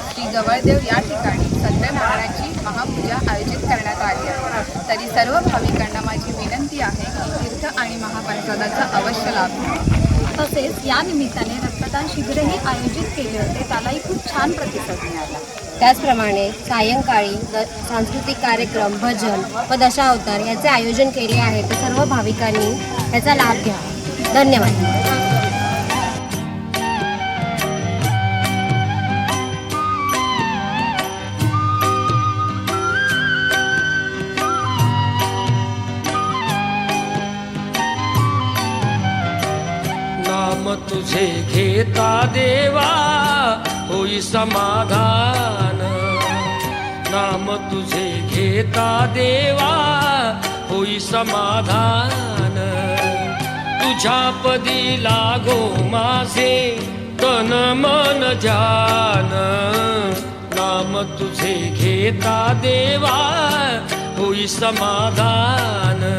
श्री गवळदेव या ठिकाणी सत्यनारायणाची महापूजा आयोजित करण्यात आली आहे। तरी सर्व भाविकांना माझी विनंती आहे की तीर्थ आणि महाप्रसादाचा अवश्य लाभ घ्या। तसेच या निमित्ताने रक्तदान शिबिरही आयोजित केले होते, त्यालाही खूप छान प्रतिसाद मिळाला। त्याचप्रमाणे सायंकाळी सांस्कृतिक कार्यक्रम, भजन व दशावतार याचे आयोजन केले आहे, तर सर्व भाविकांनी याचा लाभ घ्या। धन्यवाद। नाम तुझे घेता देवा होई समाधान, नाम तुझे घेता देवा होई समाधान। तुझ्या पदी लागो माझे तन मन जान, नाम तुझे घेता देवा होई समाधान।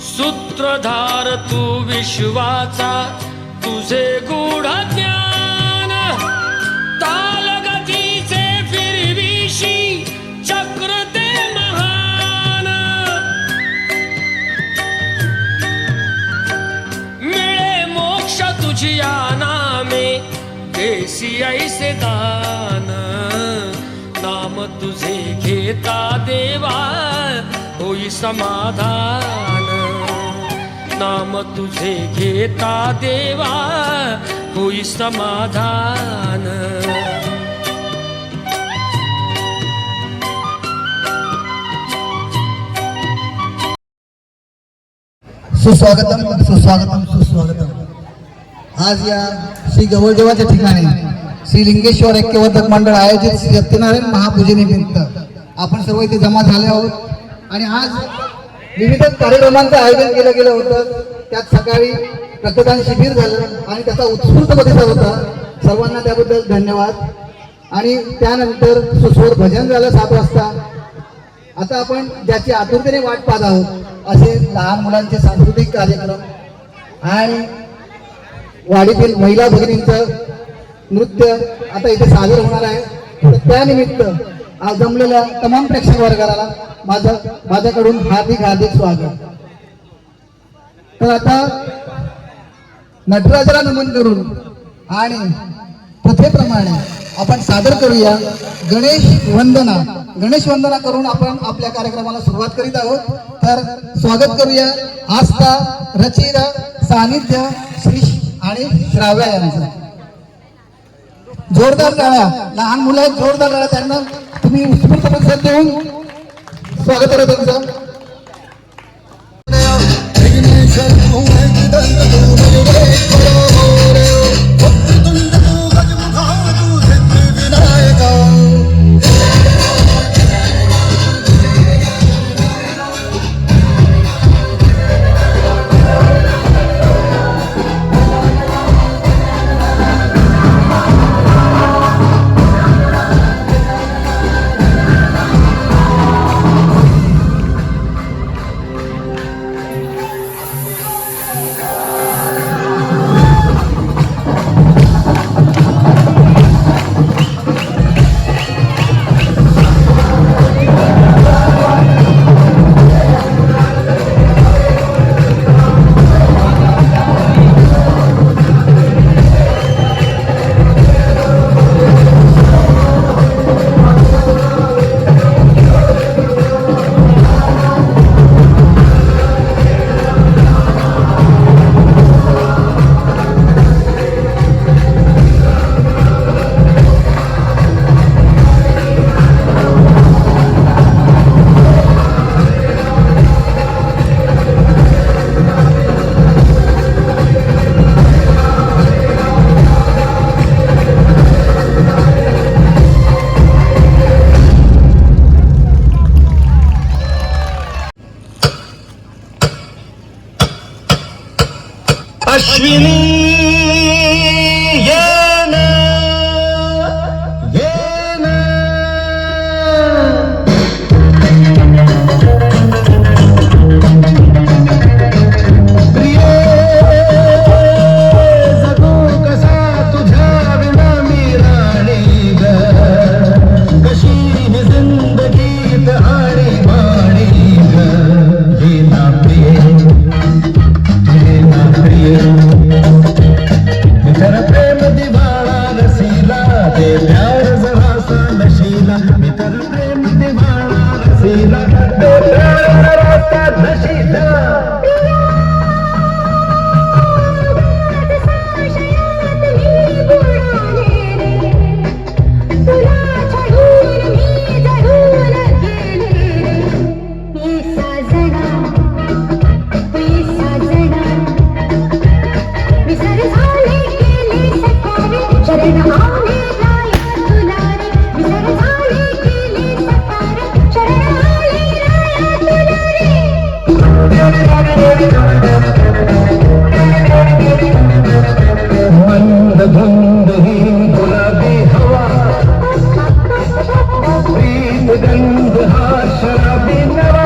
सूत्रधार तू विश्वाचा तुझे गूढ ज्ञान, तालगतीचे फिरविशी चक्र ते महान। मिळे मोक्ष तुझिया नामे देसी ऐसे दान, नाम तुझे घेता देवा होई समाधान, नाम तुझे घेता देवा होई समाधान। सुस्वागतम सुस्वागतम सुस्वागतम। आज या श्री गवळदेवाच्या ठिकाणी श्री लिंगेश्वर ऐक्यवर्धक मंडळ आयोजित श्री सत्यनारायण महापूजेनिमित्त आपण सर्व इथे जमा झाले आहोत आणि आज विविध कार्यक्रमांचं आयोजन केलं गेलं होतं। त्यात सकाळी रक्तदान शिबिर झालं आणि त्याचा उत्स्फूर्त प्रतिसाद होता, सर्वांना त्याबद्दल धन्यवाद। आणि त्यानंतर सुस्वर भजन झालं 7 वाजता। आता आपण ज्याची आतुरतेने वाट पाहत आहोत असे लहान मुलांचे सांस्कृतिक कार्यक्रम आणि वाडीतील महिला भगिनींचं नृत्य आता इथे सादर होणार आहे। तर त्यानिमित्त आज जमलेल्या तमाम प्रेक्षक वर्गाला माझ्याकडून हार्दिक हार्दिक स्वागत। तर आता नटराजाला नमन करून आणि प्रथेप्रमाणे आपण सादर करूया गणेश वंदना। गणेश वंदना करून आपण आपल्या कार्यक्रमाला सुरुवात करीत आहोत। तर स्वागत करूया आस्था, रचिरा, सानिध्य, श्री आणि श्राव्या यांचं। जोरदार टाळ्या, लहान मुलं आहेत, जोरदार टाळ्या, त्यांना तुम्ही उत्स्फूर्त प्रतिसाद देऊन स्वागत करा तुमचं। कर प्रेम दिवाना रसीला दे प्यार रास्ता नशीला मंद धुंद ही गुलाबी हवा प्रीत गंध हा शराबी नवा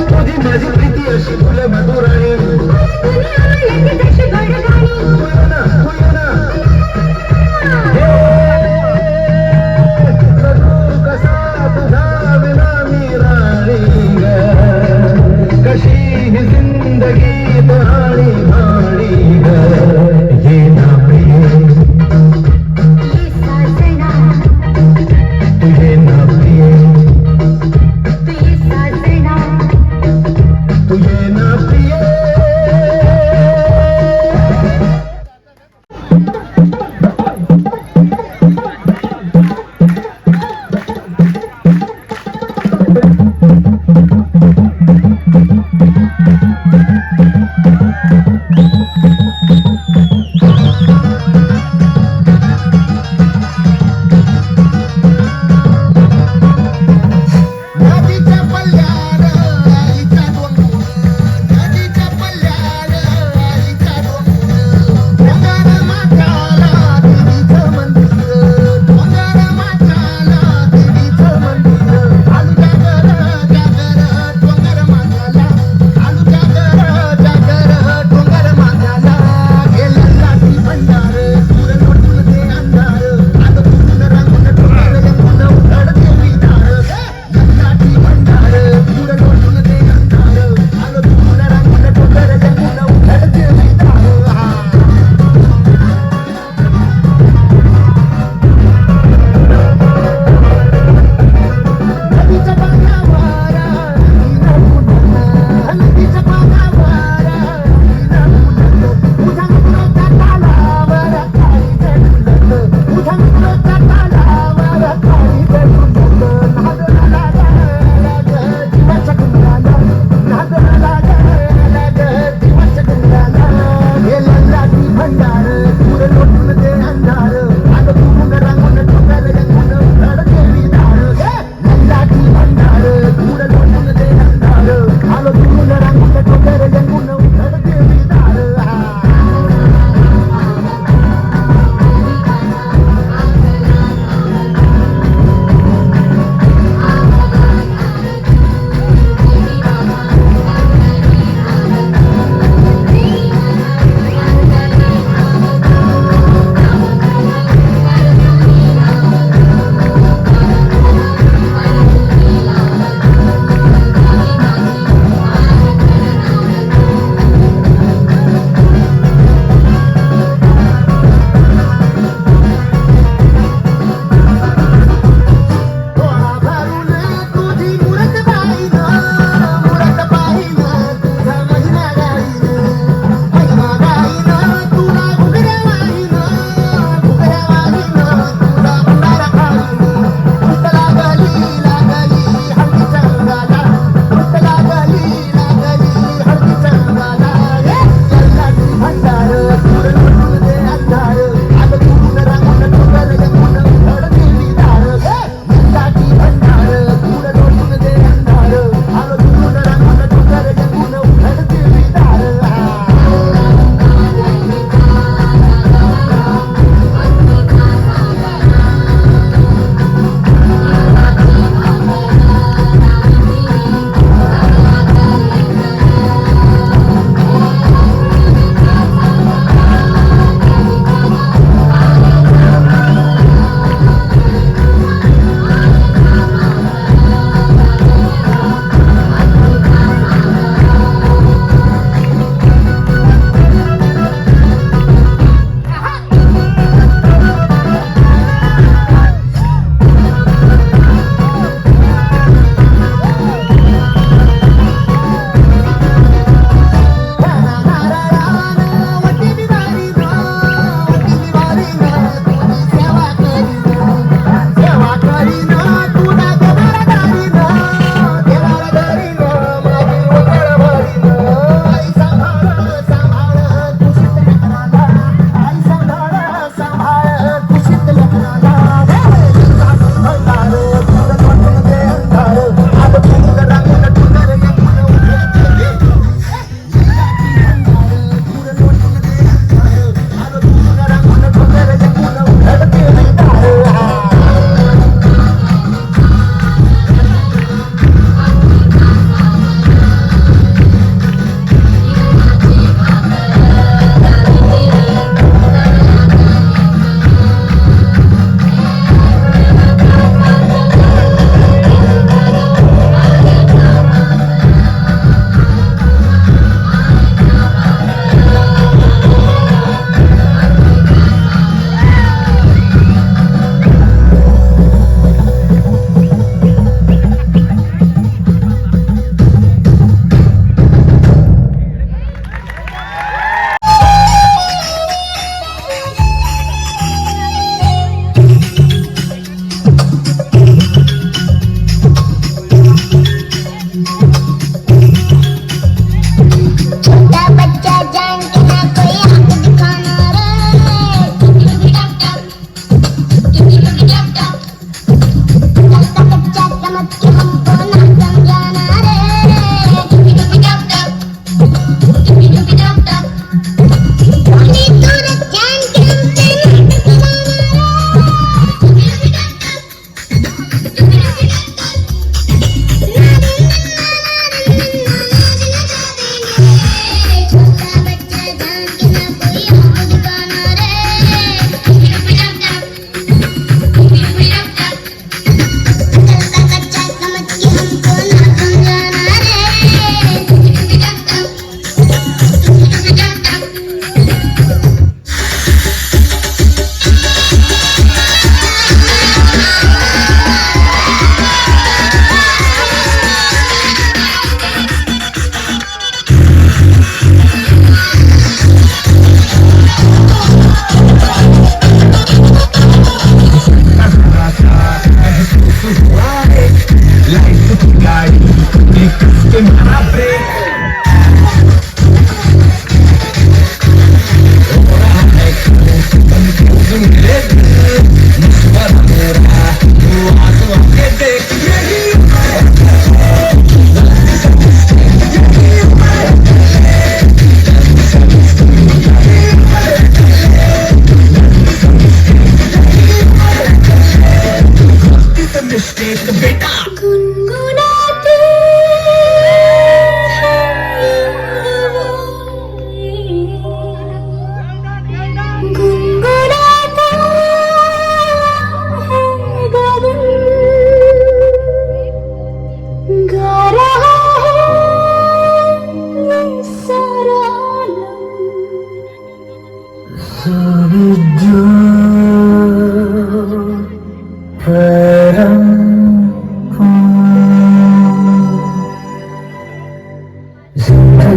तुझी माझी प्रीती अशी फुले मधुराणी नदीच्या पल्ल्यावर आईचा डोंगर, नदीच्या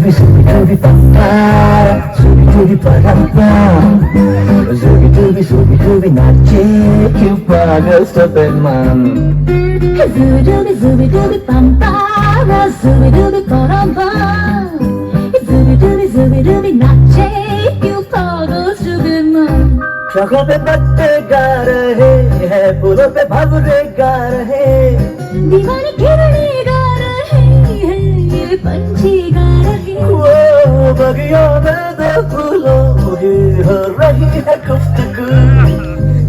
Zubi zubi zubi pampara, zubi zubi parampa, zubi zubi nache que o paga Superman. Zubi zubi zubi pampara, zubi zubi paramba. Zubi zubi नाचे क्यों पागल सुगमान. शौकों पे पत्ते गा रहे हैं, फूलों पे भंवरे गा रहे, दीवाने किरणे गा रहे हैं, ये पंछी गा रहे हैं. वो बगियों में दो फूलों की हो रही है गुफ्तगू,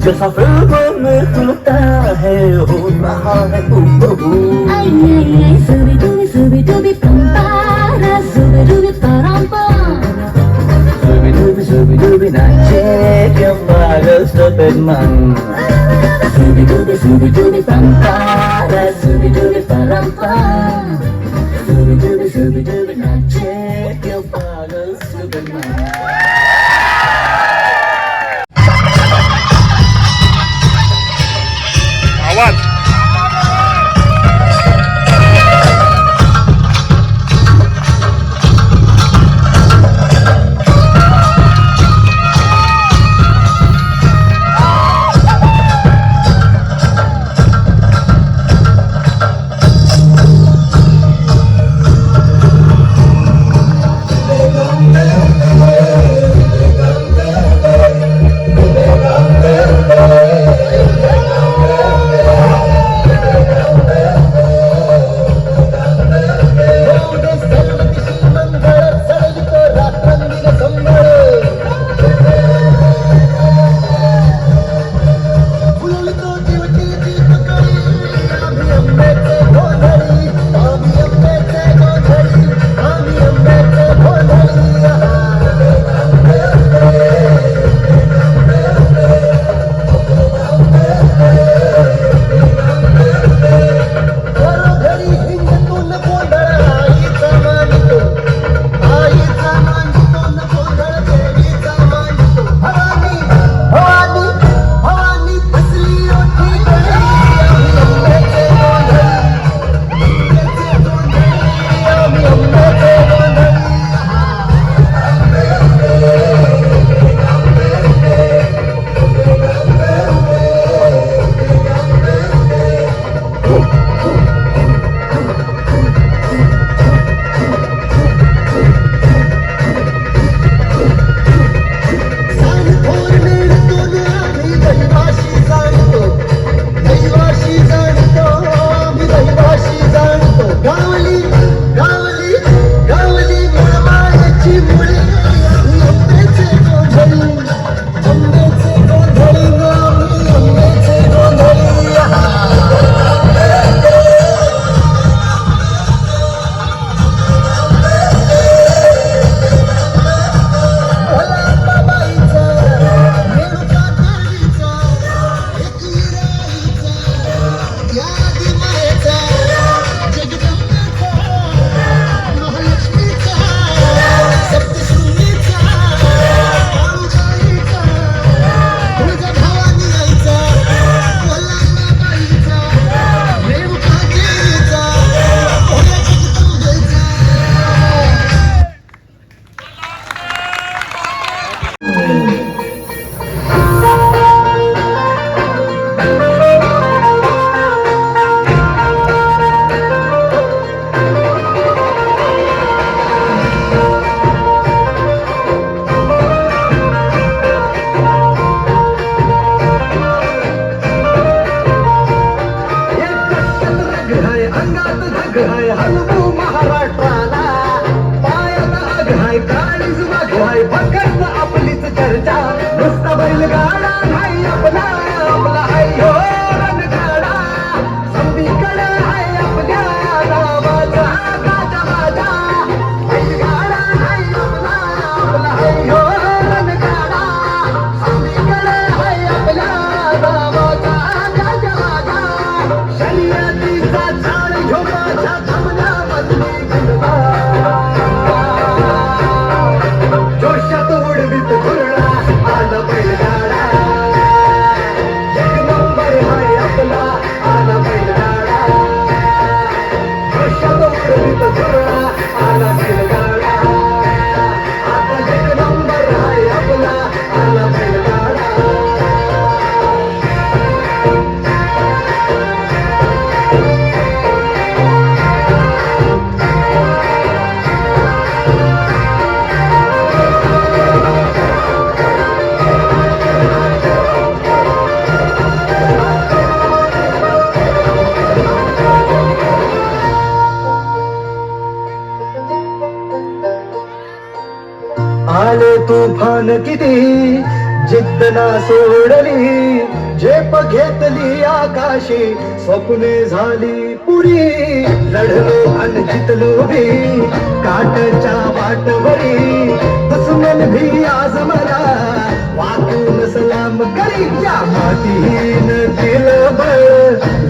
जैसा फिल्मों में होता है हो रहा है हूबहू. Ay ay ay, zubi dubi pampara, zubi parampa. Zubi dubi nache que o paga Superman. Zubi dubi pampara, zubi parampa, zubi dubi nache que o paga Superman. आला बैलगाडा आले तुफान किती जिद्द ना सोडली झेप घेतली आकाशी स्वप्ने झाली पुरी लढलो आणि जितलो भी काटच्या वाटवरी दुश्मन भी आज मला वाकून सलाम करी या मातीन दिलं बळ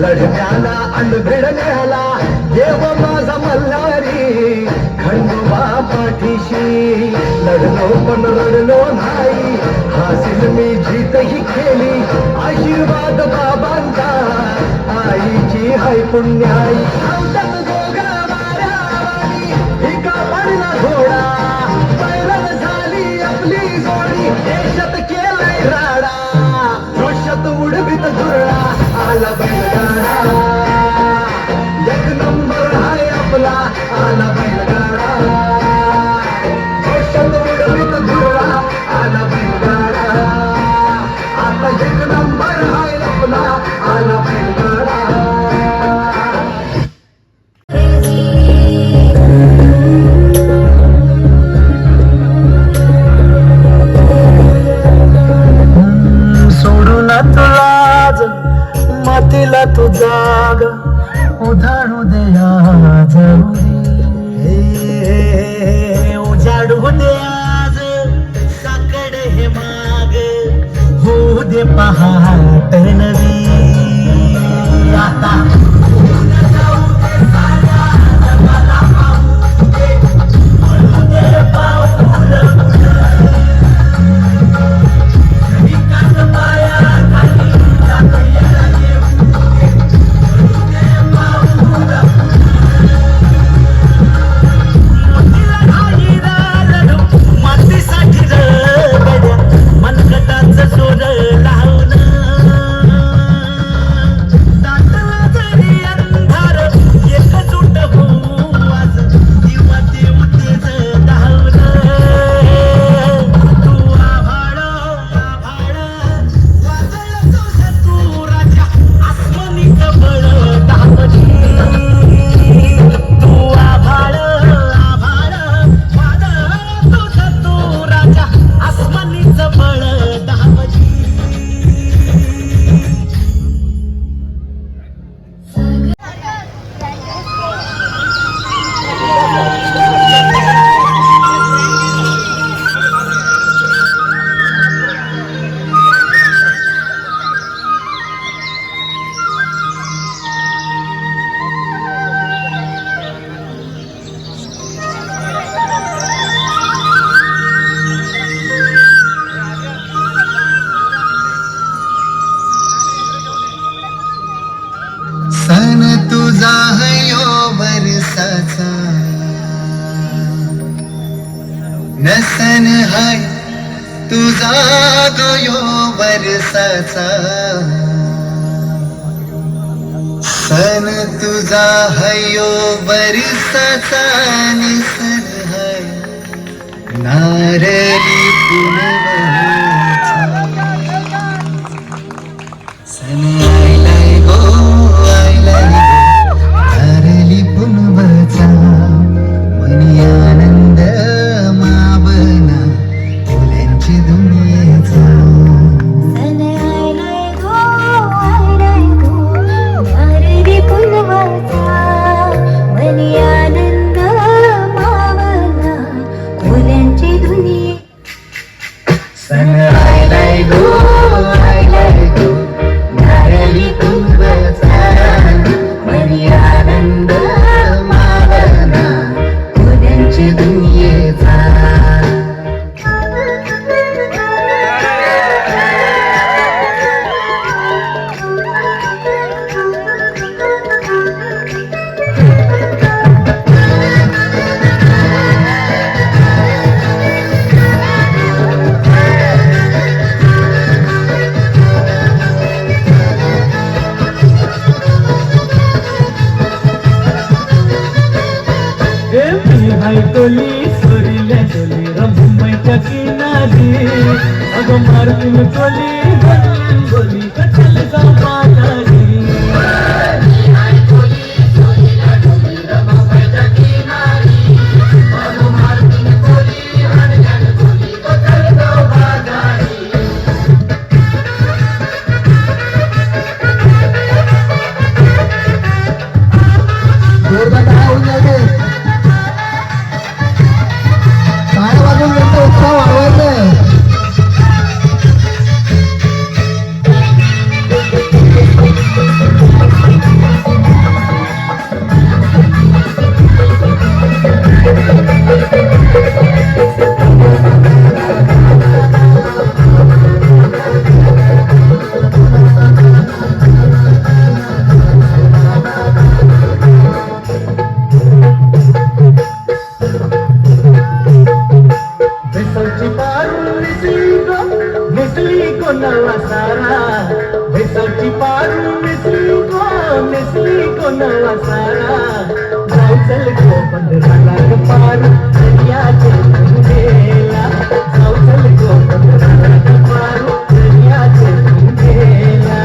लढण्याला आणि भिडण्याला देव माझा मल्हारी खंडोबा पाठीशी लढलो पण रडलो नाही हासिल मी जीतही केली आशीर्वाद बाबांचा आईची हाय पुण्याई एका पडला घोडा पैरण झाली आपली जोडी देशात केलाय राडा जोशात उडवीत धुरळा आला बैलगाडा एक नंबर हाय आपला आला बैलगाडा जोशात उडवीत धुरळा आला बैलगाडा आता एक नंबर हाय आपला आला बैलगाडा सोडू ना तू लाज मातीला तू जाग उधाडू दे आज उजाडू दे आज साकड हे माग होऊ दे पहाट नवी आता सन तुझा हयो बरसाचा नसन हाय तुझा गयो बरसाचा सन तुझा हयो बरसाचा निसन हाय नारली पुनवचा सन आयलाय गो नारली पुनवचा मनी आनंद मावना फुलांची दुनियेचा सन आयलाय गो आयलाय गो नारली पुनवचा मनी आनंद मावना फुलांची दुनियेचा टोली सोरील्या टोली मुंबईच्या किनारी अगं मारतीन टोली गोली कचल जाऊ पाजारी नवा सारा भेसाची पारू नेसली को नवा सारा जाऊ चल गो पंधराला ग पार दर्याचे गेला जाऊ चल गो पंधराला ग पार दर्याचे गेला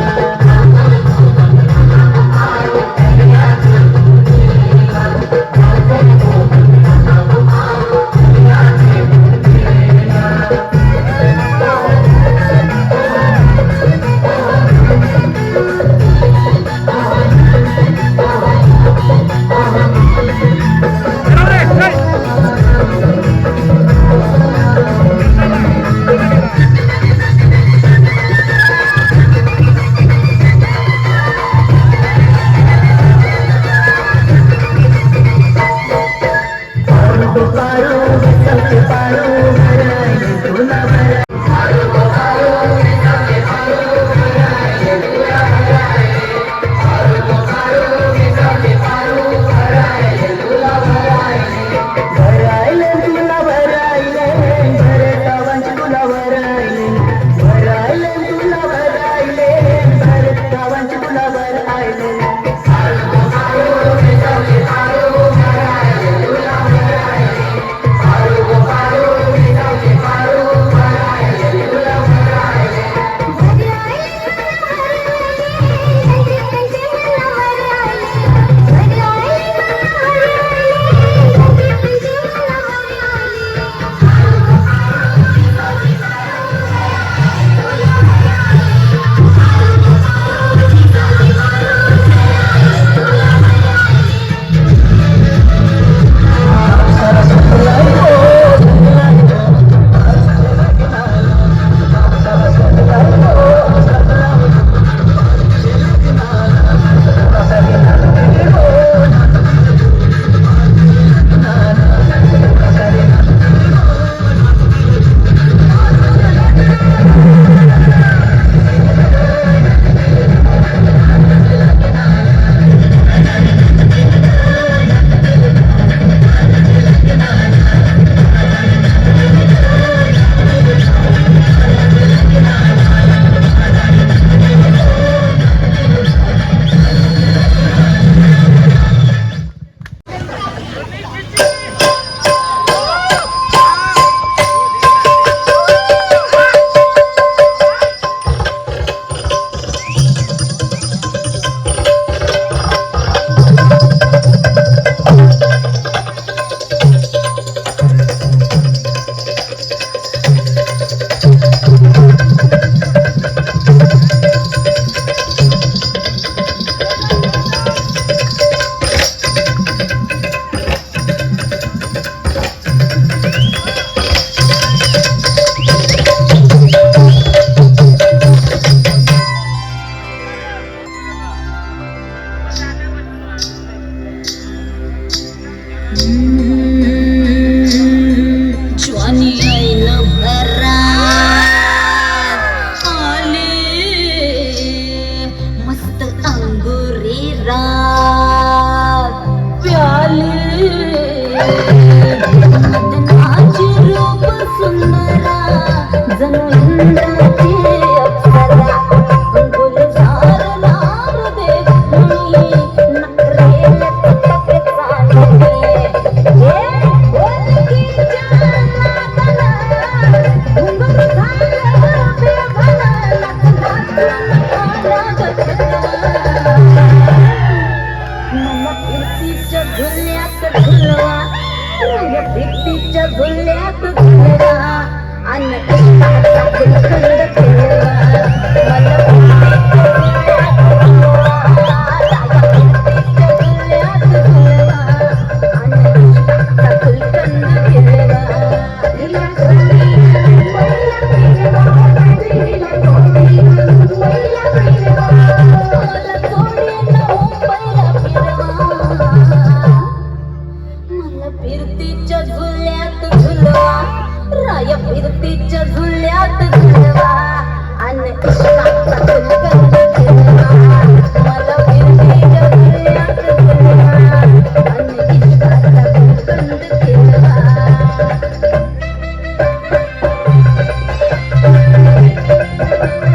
Thank you.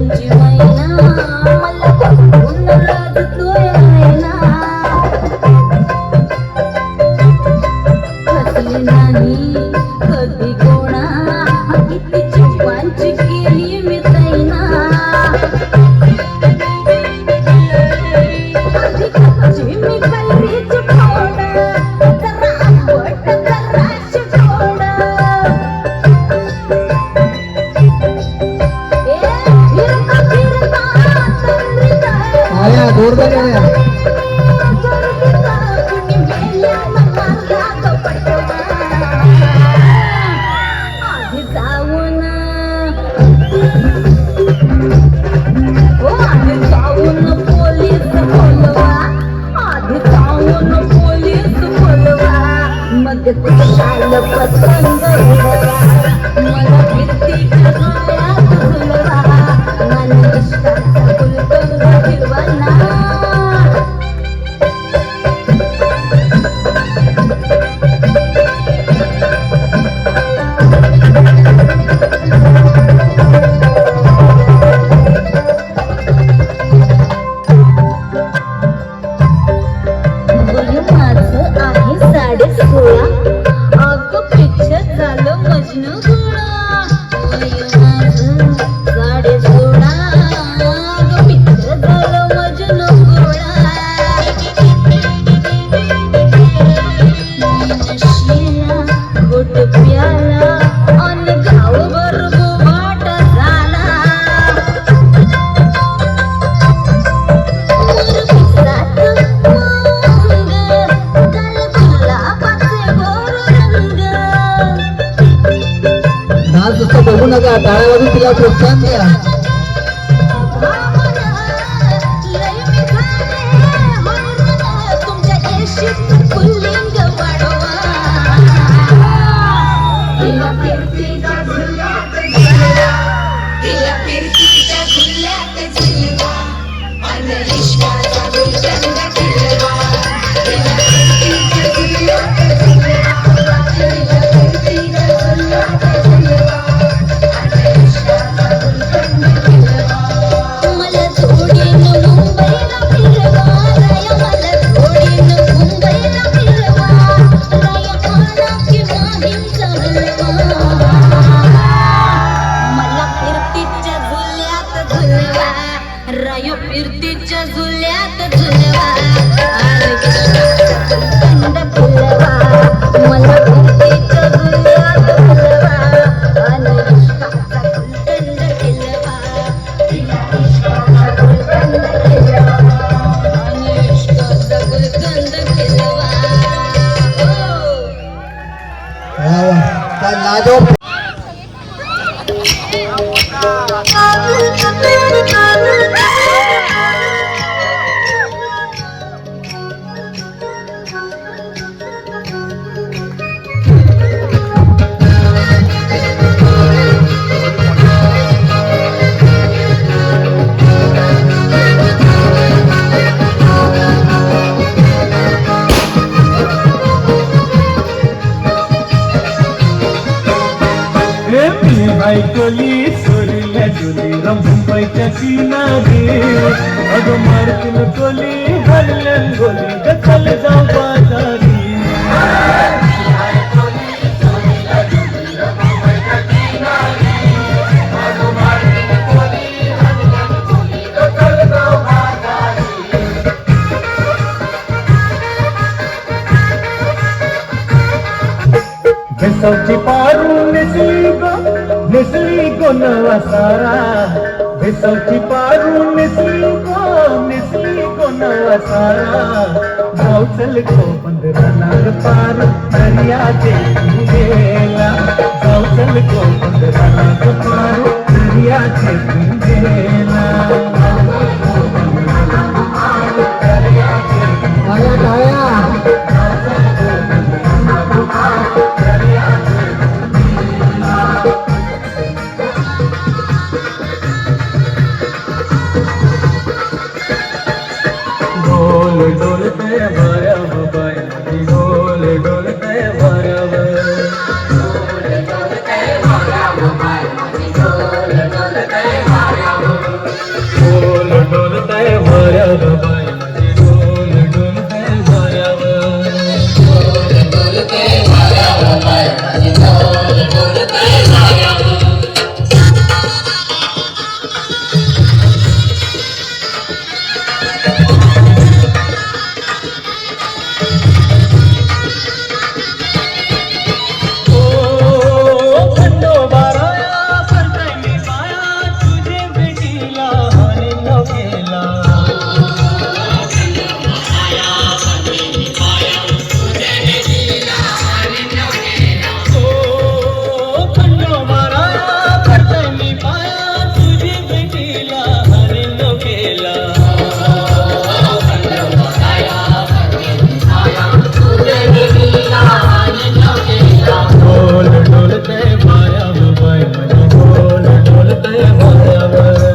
तुमची मैना मला बघून लाजतोय मैना हसले नाही कधी कोणा किती चुपांची केली मी तैना आधी कच्ची मी कैरीची फोड जरा आंबट जराशी गोड फिरता फिरता तंद्रीचा आया जोरदार आया कुणी गेल्या मारला कपटवा आधी जाऊन आधी जाऊन पोलीस बोलवा आधी जाऊन पोलीस बोलवा मग कुशाल पतंग उडवा मला भिंतीच्या गळ्यात झुलवा आणि इश्काचा गुलकंद फिरवा ना वय माझं आहे 16.5 अगं पिक्चर झालं मजनू गोळा वय माझं 16.5 अगं पिक्चर झालं मजनू गोळा नशीला घोट प्याला अन गावभर गोबाट झाला नाच नुसतं बघू नका टाळ्या वाजून तिला प्रोत्साहन द्या तुमच्या एशीत पुल्लिंग वाढवा तिला फिरतीच्या झुल्यात झुलवा अन इश्काचा गुलकंद फिरवा तिला फिरतीच्या झुल्यात झुलवा तिला फिरतीच्या झुल्यात झुलवा अन इश्काचा गुलकंद फिरवा मला जोडीनं मुंबईला फिरवा राया मला जोडीनं मुंबईला फिरवा राया खाना की माहीचा हलवा मला फिरतीच्या झुल्यात झुलवा रायो फिरतीच्या झुल्यात झुलवा आणि इश्काचा गुलकंद फिरवा मला फिरतीच्या झुल्यात झुलवा आणि इश्काचा गुलकंद फिरवा तिला इश्काचा गुलकंद फिरवा आणि इश्काचा गुलकंद फिरवा वा वा काय लाजवाब मी ऐकली सोडल्या डोली मुंबईच्या किनारी अगं मारतीन टोली हरल्यान गोली गचल जाऊ बाजारी भेसवची पारू नेसली गो नवा सारा भेसवची पारू नेसली गो नवा सारा जाऊ चल गो पंधरा लाख पार दर्याचे गेला जाऊ चल गो 15 लाख पार दर्याचे गेला टाळ्या टाळ्या ढोल डोलते भरव बाई ढोल डोलते भरव केला डोल डोलते मायावर डोल डोलते मायावर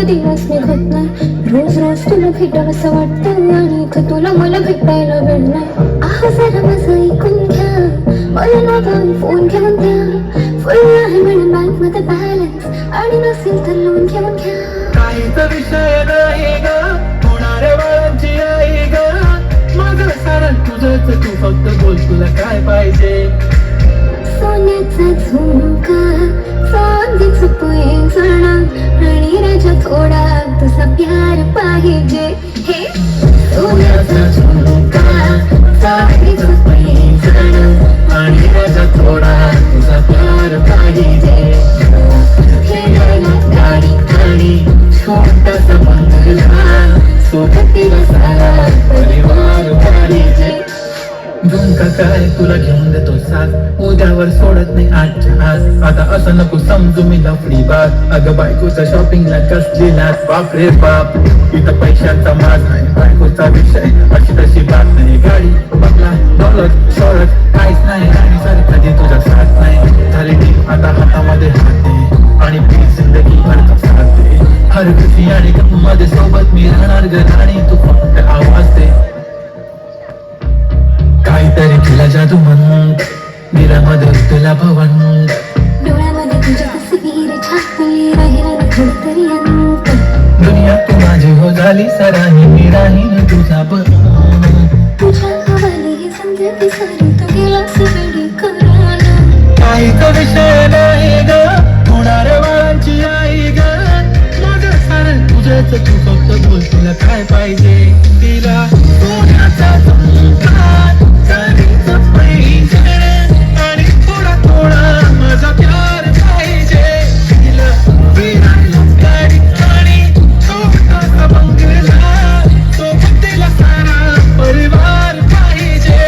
दिवस निघत नाही रोज रोज तुला भेटावं असं वाटतं आणि इथं तुला मला भेटायला वेळ नाही आह जरा माझं ऐकून घ्या मला ना फोन घेऊन द्या फुल आहे म्हणून बँक मध्ये बॅलन्स आणि नसेल तर लोन घेऊन घ्या. काहीच विषय नाही ग होणाऱ्या बाळांची आई ग माझं सारण तुझंच तू फक्त बोल तुला काय पाहिजे. सोन्याचा झुमका चांदीचं पैंजण आणि राजा थोडा तुझा प्यार पाहिजे. हे सोन्याचा झुमका चांदीचं पैंजण आणि माझा थोडा तुझा प्यार पाहिजे. खेळायला गाडी गाडी छोटासा बंगला सोबतीला सारा परिवार पाहिजे. झुमका काय तुला घेऊन देतो साथ उद्यावर सोडत नाही आजच्या आज. आता असं नको समजू मी लफडी बात अगं बायकोच्या शॉपिंगला कसली लाच. बाप रे बाप इथं पैशाचा माज नाही बायकोचा विषय अशी तशी बात नाही. गाडी बंगला दौलत शोहरत काहीच नाही आणि सर कधी तुझा साथ नाही. झाली टीप आता हातामध्ये हाते आणि प्लीज जिंदगी अर्थ साधते. हर खुशी आणि गम मध्ये सोबत मी राहणार ग राणी तू फक्त आवाज दे. काहीतरी तुला जादू म्हण निरामध्ये तुला भवन डोळ्यामध्ये तुझ्या तस्वीर छापली राहिला ना थोडं तरी अंत. दुनिया तू माझी हो झाली सराही मी राहीन तुझा तुझ्या हवाली ही संधी सारी तू गेलास वेडी करून. काहीच विषय नाही ग होणाऱ्या बाळांची आई ग माझं सारं तुझंच तू फक्त बोल तुला काय पाहिजे. तिला सोन्याचा झुमका चांदीचं पैंजण आणि थोडा थोडा माझा प्यार पाहिजे. तिला फिरायला गाडी आणि छोटासा बंगला सोबत तिला सारा परिवार पाहिजे.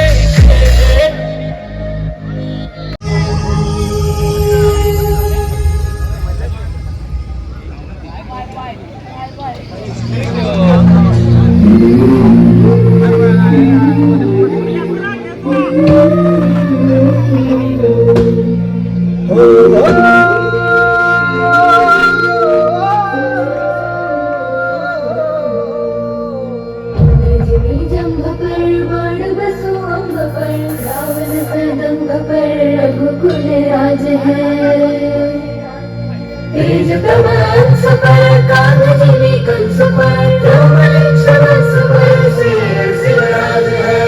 जंग पर बाण बसो अंग पर रावण सदंग पर रघुकुल राज है. तेज प्रमांस पर कामजीवी कंस पर रोमहर्ष वंश पर श्री शिवराज है.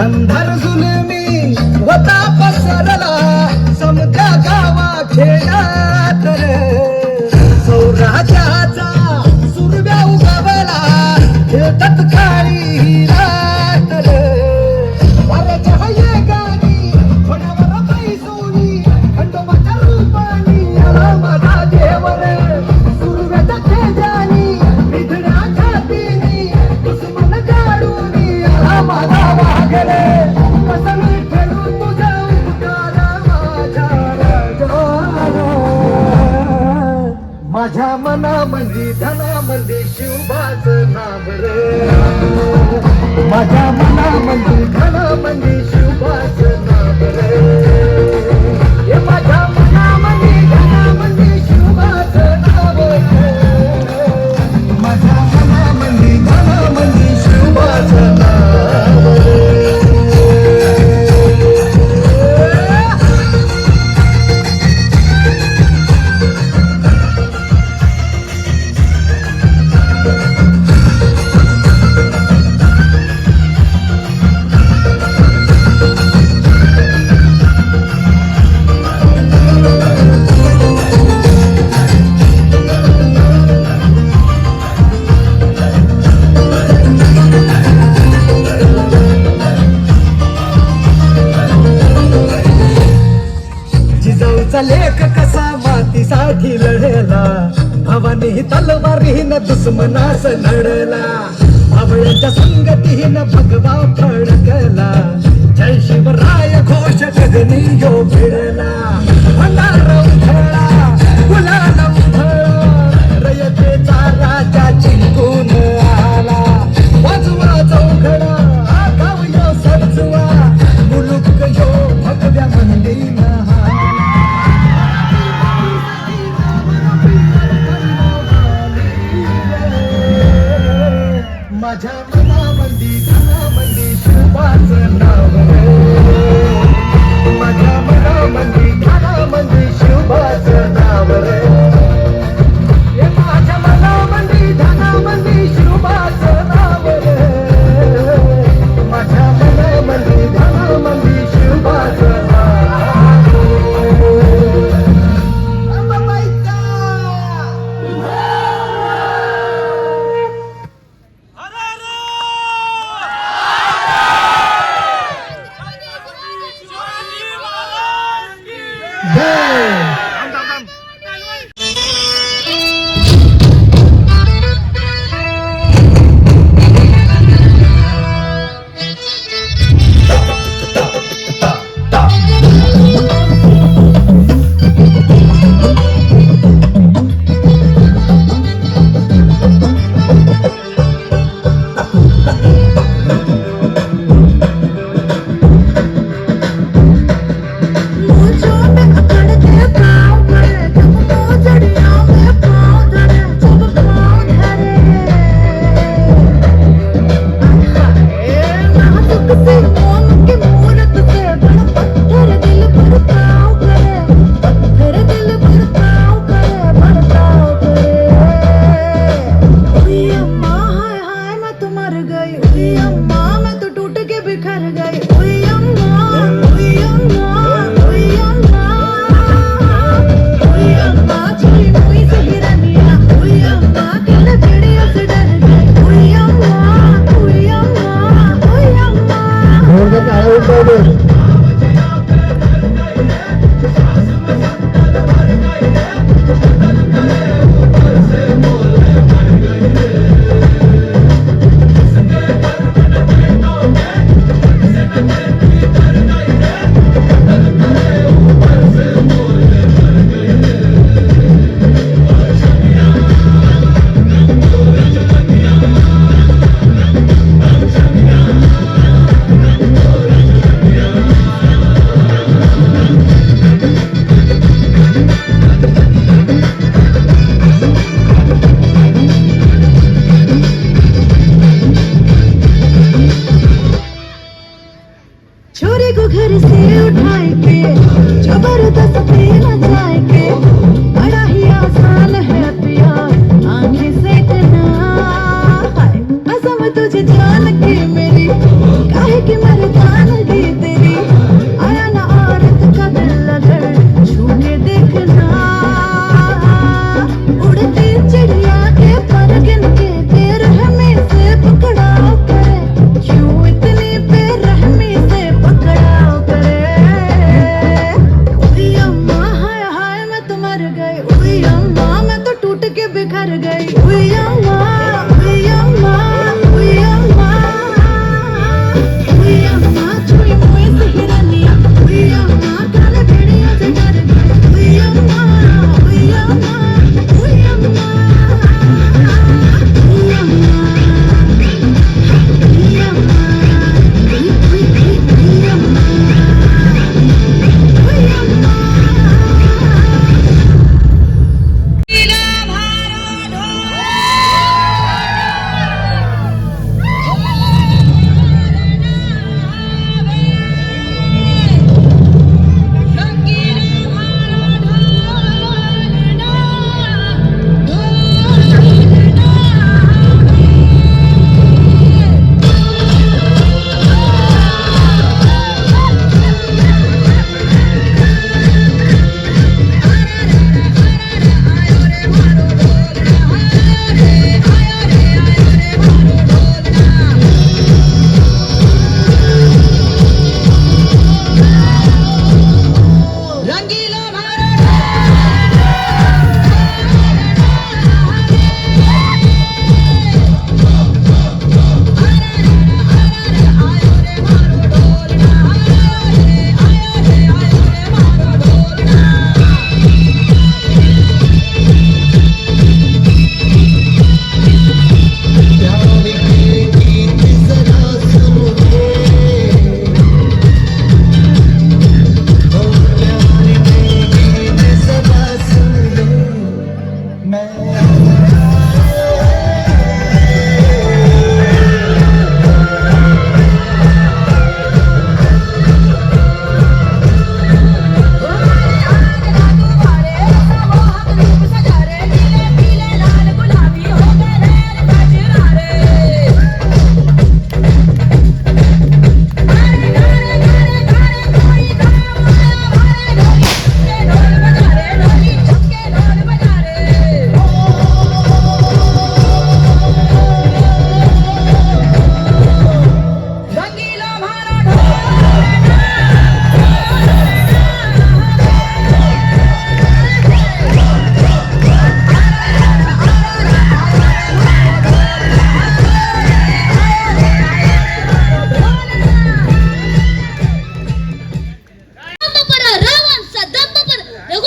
अंधार जुलमी होता पसरला समजा गावा खेळात सौराज्याचा सुरव्या उगवला खेळतात काळी रात वाऱ्याच्या हयेगानी फण्यावर पैसोनी खंडोबाच्या रूपानी आला माझा देवर. सुरव्याच्या खेळानी निधड्या छातीनी दुश्मन काढूनी आला माझा वाघरे. कसं मी ठेवू तुझा उपकार माझ्या राजाला. माझ्या मनामध्ये धनामध्ये शिवबाचं नाव रे. माझ्या मनामध्ये धनामध्ये शिवबाचं नाव रे. हे माझ्या मनामध्ये धनामध्ये शिवबाचं नाव रे. माझ्या मनामध्ये धनामध्ये शिवबाचं नाव रे. जिजाऊचा लेख कसा मातीसाठी लढला भवानी तलवारीनं दुश्मनास लढला. भावळ्यांच्या संगतीनं भगवा फडकला. जय शिवराय घोष गगनी यो भिडला. भंडार उधळा गुलाल उधळा रयतेचा राजा जिंकून आला. वाजवा चौघडा गाव यो सजवा मुलुक यो भगव्या मंदीनं. माझ्या मनामंदी धनामंदी शिवबाचं नाव रे, माझ्या मनामंदी धनामंदी शिवबाचं नाव रे, हे माझ्या मनामंदी धनामंदी शिवबाचं नाव रे, माझ्या मनामंदी धनामंदी शिवबाचं नाव रे. मुझो में अकड़ के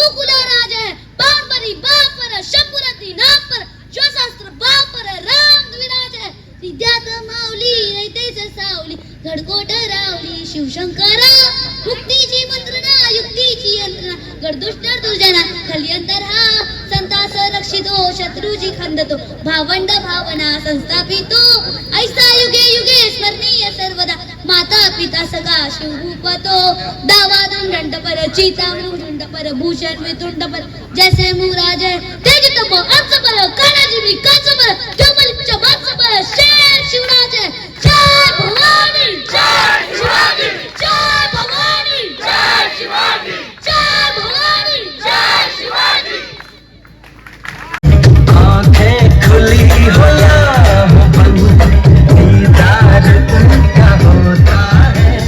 गोकुला राज है पार्वती बापर शंभुरती नापर शिवशास्त्र बापर राम विराज है विद्यात माऊली रैतेच सावली घडकोट रावली शिवशंकरा मुक्तीची मंत्रणा युक्तीची यंत्रणा गडदुष्ट दुर्जना खलियंतर हा संतास रक्षितो शत्रूची खंदतो भावंड भावना संस्थापितो ऐसा युगे युगे स्मरणीय सर्वदा माता पिता सगा शिवरूपतो दावादून दंडपर चिता दंडपर भूषण वितुंडपर जैसे मुराज है तेज तप अंशपर कानाजी मी कंसपर चौबलिच्च बांसपर शेर शिवराज है जय भवानी जय शिवाजी जय भवानी जय शिवाजी जय भवानी जय शिवाजी आंखें खुली हो या हो बंद दीदार उनका होता है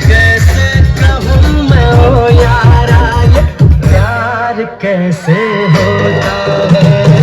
कैसे कहूँ मैं ओ यारा ये प्यार कैसे होता है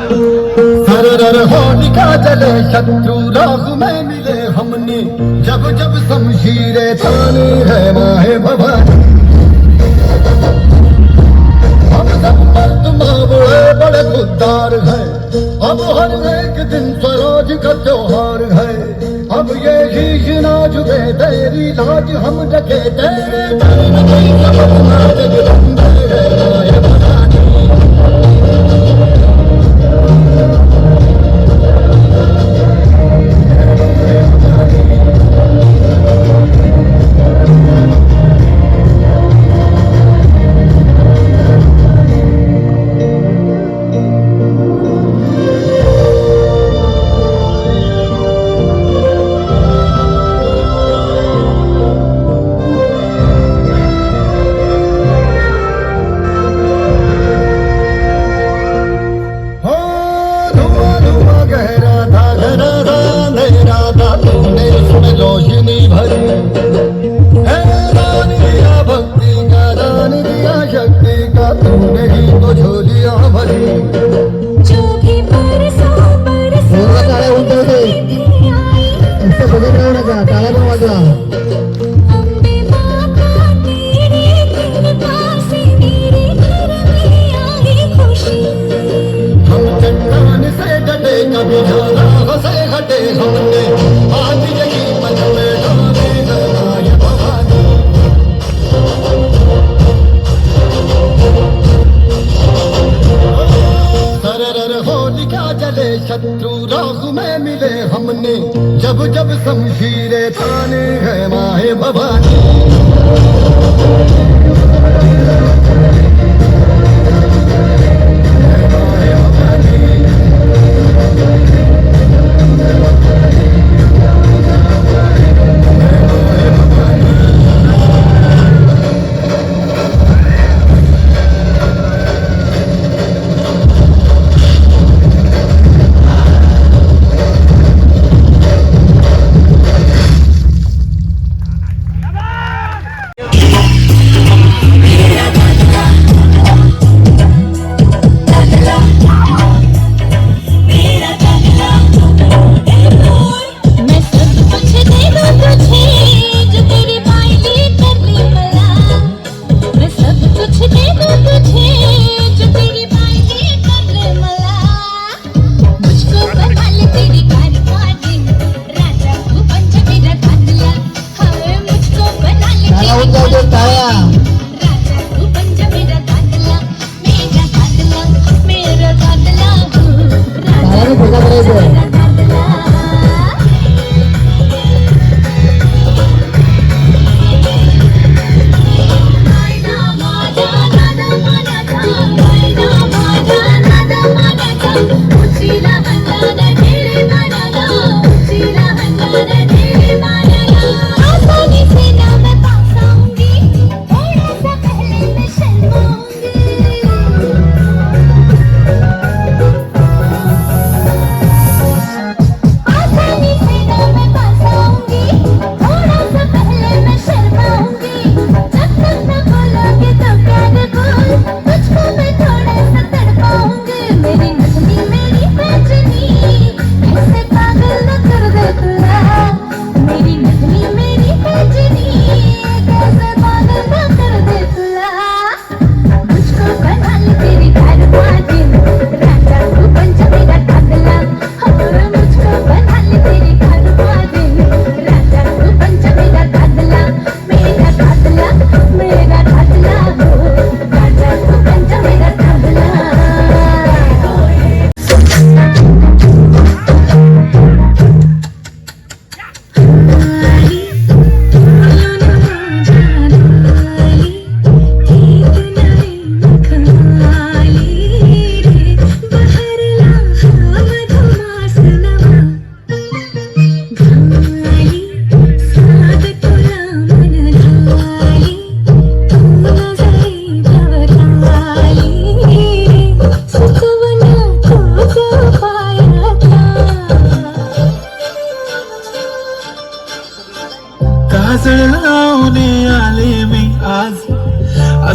सरर होलिका जले शत्रु राह में मिले हमने जब जब शमशीरें तानी है माहे भवानी हम सब मर्द मावड़े बड़े खुददार हैं अब हर एक दिन स्वराज का त्योहार है अब ये शीश ना झुके तेरी लाज हम रखे तेरे दर नहीं समझना जगदम्बे है माहे भवानी रोशनी भरी है रानी दिया भक्ति का दान दिया शक्ति का तूने ही तो झोलियां भरी जो भी बरसों बरसों टाळ्या उंचावते नुसतं बघत राहू नका टाळ्या पण वाजवा अम्बे माता तेरी कृपा से मेरे घर में आई खुशी हम चट्टान से डटे कभी झाला से हटे हमने आज यही मन में डाले गए भवानी सरर होलिका जले शत्रु राह में मिले हमने जब जब शमशीरें ताने है माहे भवानी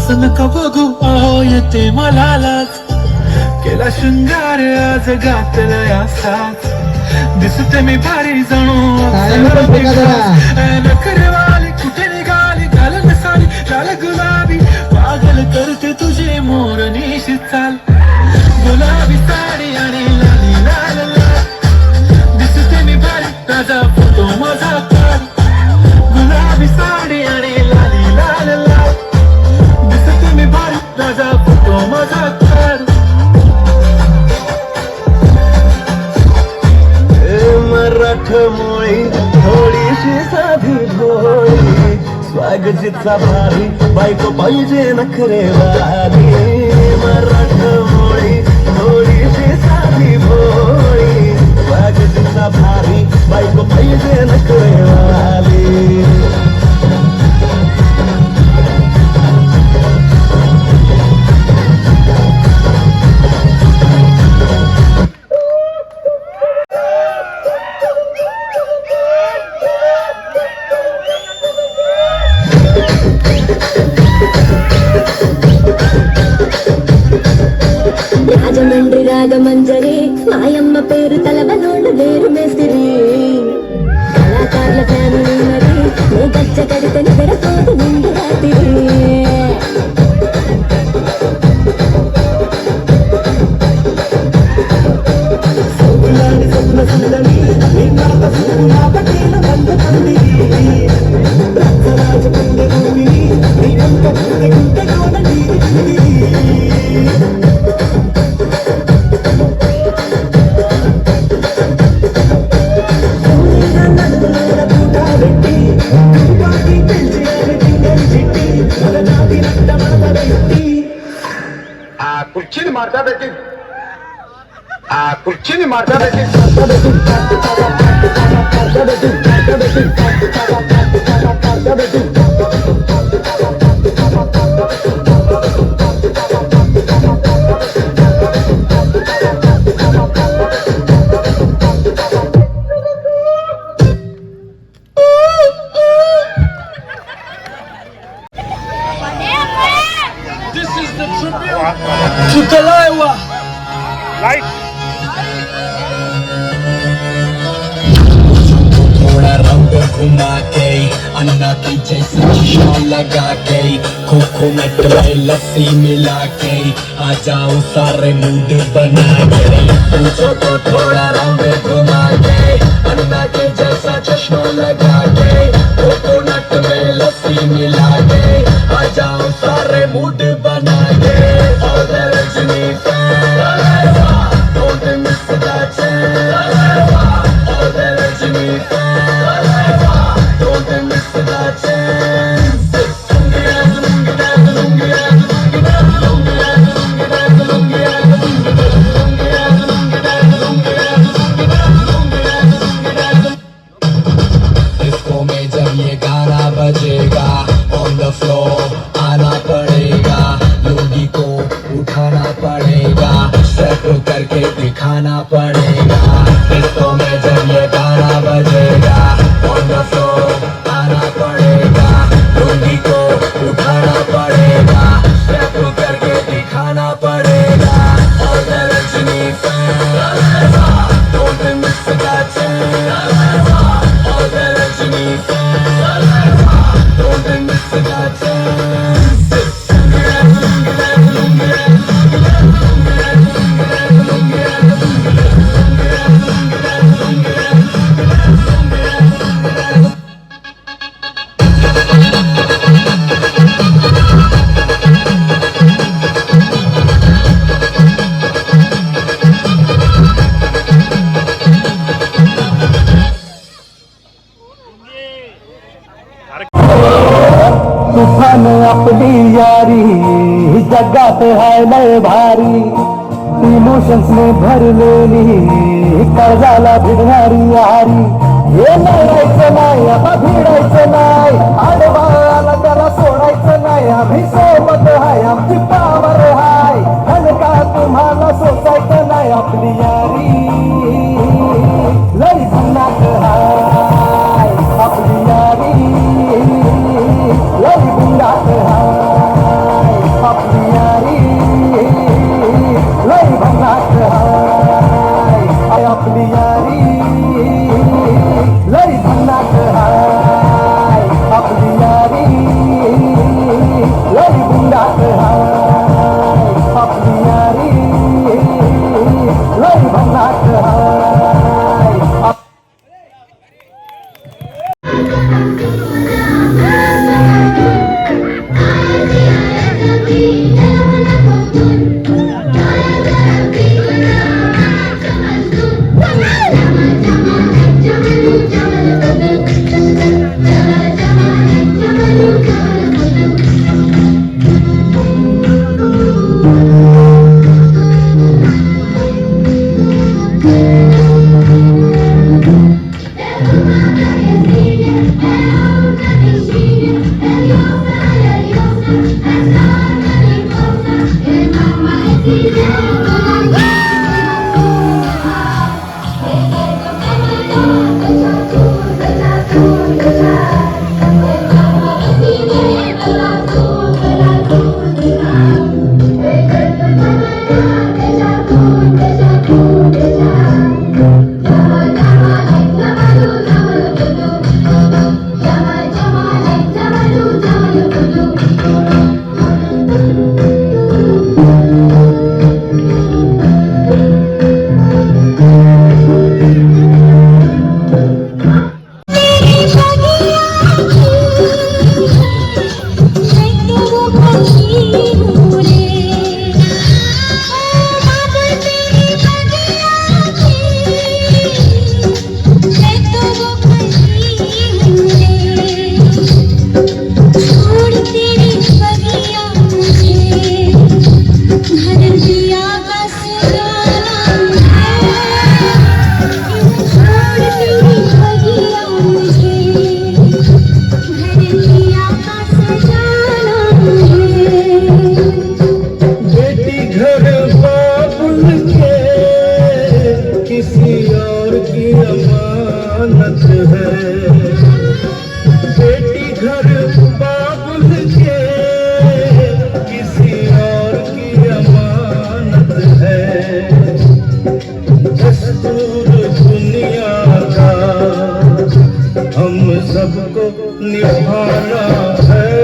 असं नका बघू अहो येते मला लाज केला शृंगार आज घातलाय असाच दिसते मी भारी जणू नखरेवाली कुठे निघाली घालन साली लाल गुलाबी पागल करते तुझे मोर निशित चाल गुलाबी साडी आणि लाली लाल लाल दिसते मी भारी ताजा फोटो माझा काढ गुलाबी साडी आणि लाली लाल लाल दिसते मी भारी ताजा फोटो माझा काढ मराठमोळी थोडीशी साधी भोळी स्वागतीचा भारी बायको पाहिजे नखरेवाली मराठमोळी थोडीशी साधी भोळी स्वागतीचा भारी बायको पाहिजे नखरेवाली రాజమండ్రి రాగమంజరి మాయమ్మ పేరు తలవనోళ్ళు వేరు మేస్తిరి కళాకారుల ఫ్యామిలీ మరి నీ గచ్చ కడితే నిద్రపోదు నిండు రాత్రి కుర్చీని మార్చాబెట్టి కుర్చీని Tutalawa थोड़ा रंग घुमा के अन्ना की जैसे चश्मा लगा के कोकोनट में लस्सी मिला के आ जाओ सारे मूड बना के पूछो तो थोड़ा रंग घुमा के अन्ना के जैसा चश्मा लगा के कोकोनट में लस्सी मिला के आ जाओ सारे मूड बना के all the Rajni fans don't miss that chance all the Rajni fans don't miss that chance disco में जब ये गाना बजेगा on the floor आना पड़ेगा लोगी को उठाना पड़ेगा स्टेप करके दिखाना पड़ेगा डिस्को में जब ये गाना बजेगा on the floor आना पड़ेगा लोगी को उठाना पड़ेगा स्टेप करके दिखाना पड़ेगा all the Rajni fans don't miss that chance all the Rajni fans don't miss that chance तूफान अपनी यारी जगात है नए भारी इमोशन्स में भर लेली कर्जाला भिडणारी यारी हे नाहीचं नाही आता भिडायचं नाही आडवाला त्याला सोडायचं नाही आम्ही सोबत हाय आमची पावर हाय का तुम्हाला सोसायचं नाही आपली यारी लई भन्नाट हाय आपली यारी लई भन्नाट हाय मनात हाय.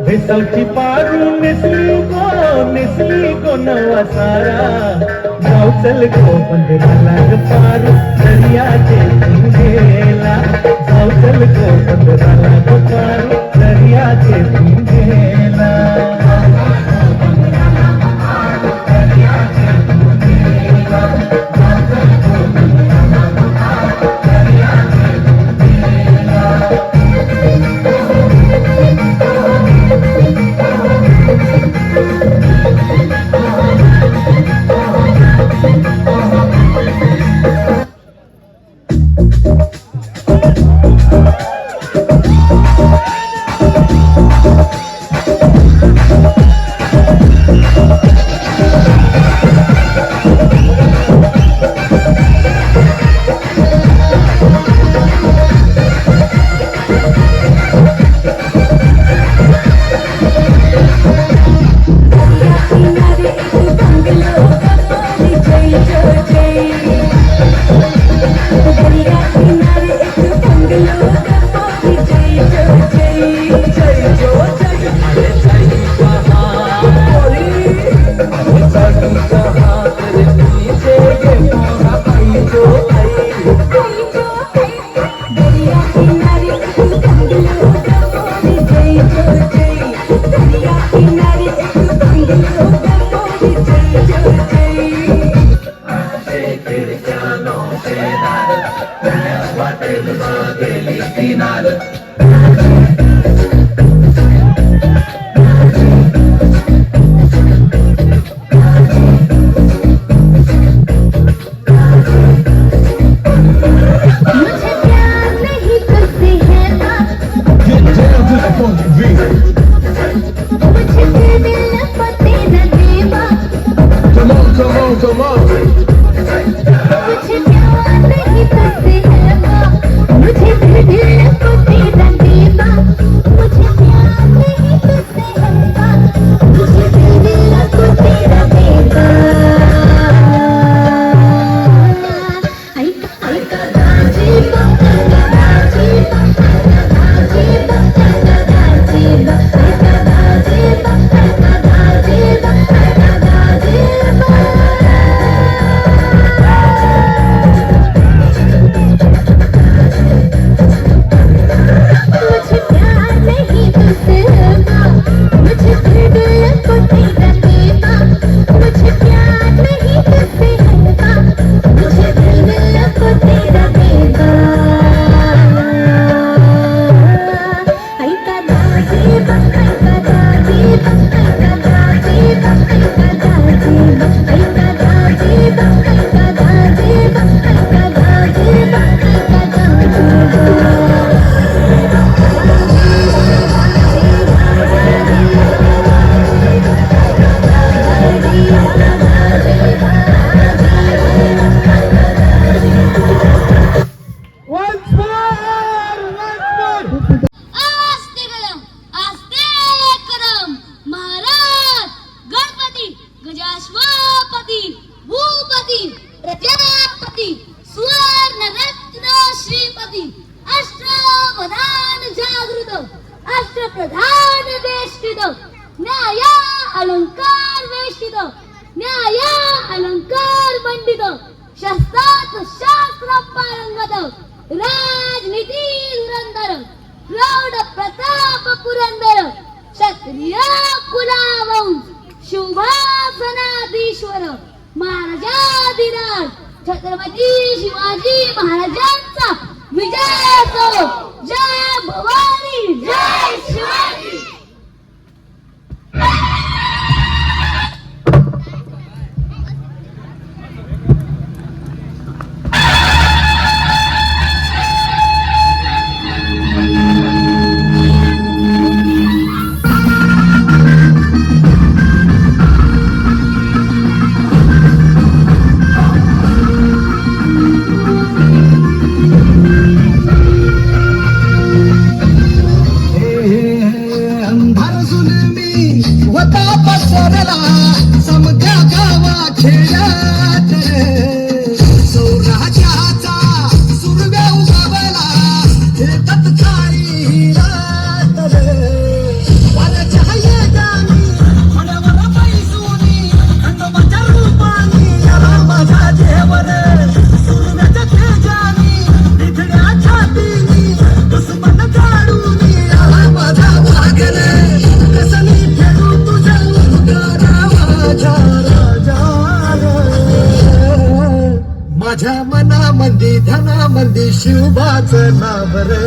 भेसावची पारू नेसली को नवा सारा गाव चल गो पंधराला ग पारू दर्याचे गेला गाव चल गो पंधराला ग पारू दर्याचे गेला प्रधान देष्टित न्याया अलंकार वेष्टित न्याया अलंकार मंडित शस्त्रात शास्त्र पारंगत राजनीती धुरंधर प्रौढ प्रताप पुरंदर क्षत्रिय कुलावंश शुभासनाधीश्वर महाराजाधिराज छत्रपती शिवाजी महाराजांचा विजय असो. जय भवानी जय शिवाजी. माझ्या मनामध्ये धनामध्ये शिवबाचं नाव रे.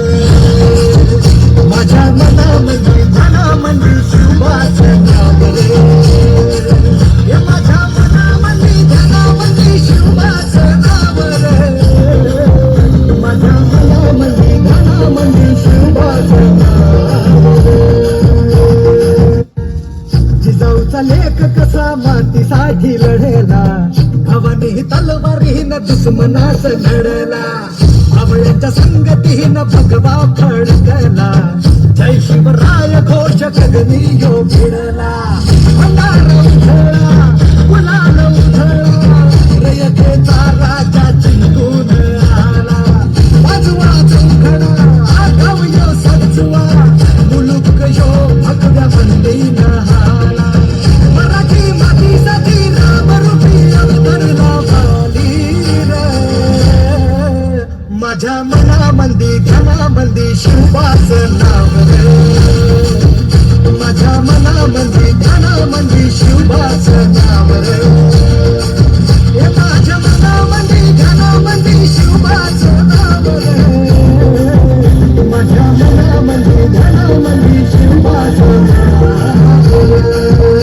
माझ्या मनामध्ये धनामध्ये शिवबाचं नाव रे. माझ्या मनामध्ये धनामध्ये शिवबाचं नाव रे. माझ्या मनामध्ये धनामध्ये शिवबाचं नाव रे. जिजाऊचा लेख कसा मातीसाठी लढेला भवानी तलवारीनं दुश्मनास घडला. आवळ्याच्या संगतीनं भगवा फडकला. जय शिवराय घोष गगनी यो भिडला. गुलाल उधळा गुलाल उधळा रयतेचा राजा जिंकून आला. वाजवा चौघडा शिवबाचं नाव रे माझ्या मनामध्ये ध्यानामध्ये शिवबाचं नाव रे हे माझ्या मनामध्ये ध्यानामध्ये शिवबाचं नाव रे माझ्या मनामध्ये ध्यानामध्ये शिवबाचं नाव रे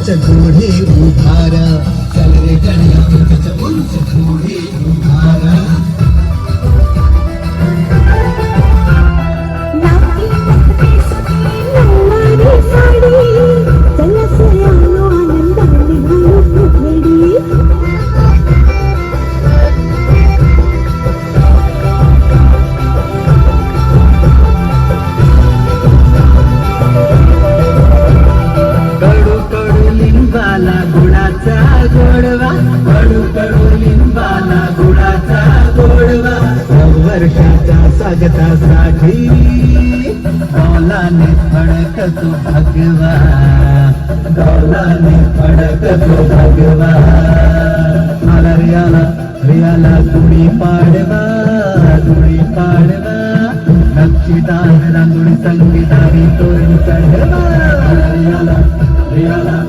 उंच घोडे उभारा चल रे गड्या उंच घोडे उभारा वर्षाच्या स्वागतासाठी डोलाने फडकतो भगवा डोलाने फडकतो भगवा आला रियाला गुढी पाडवा नक्षीदार रांगोळी संगीतारी तोरण चढवा रियाला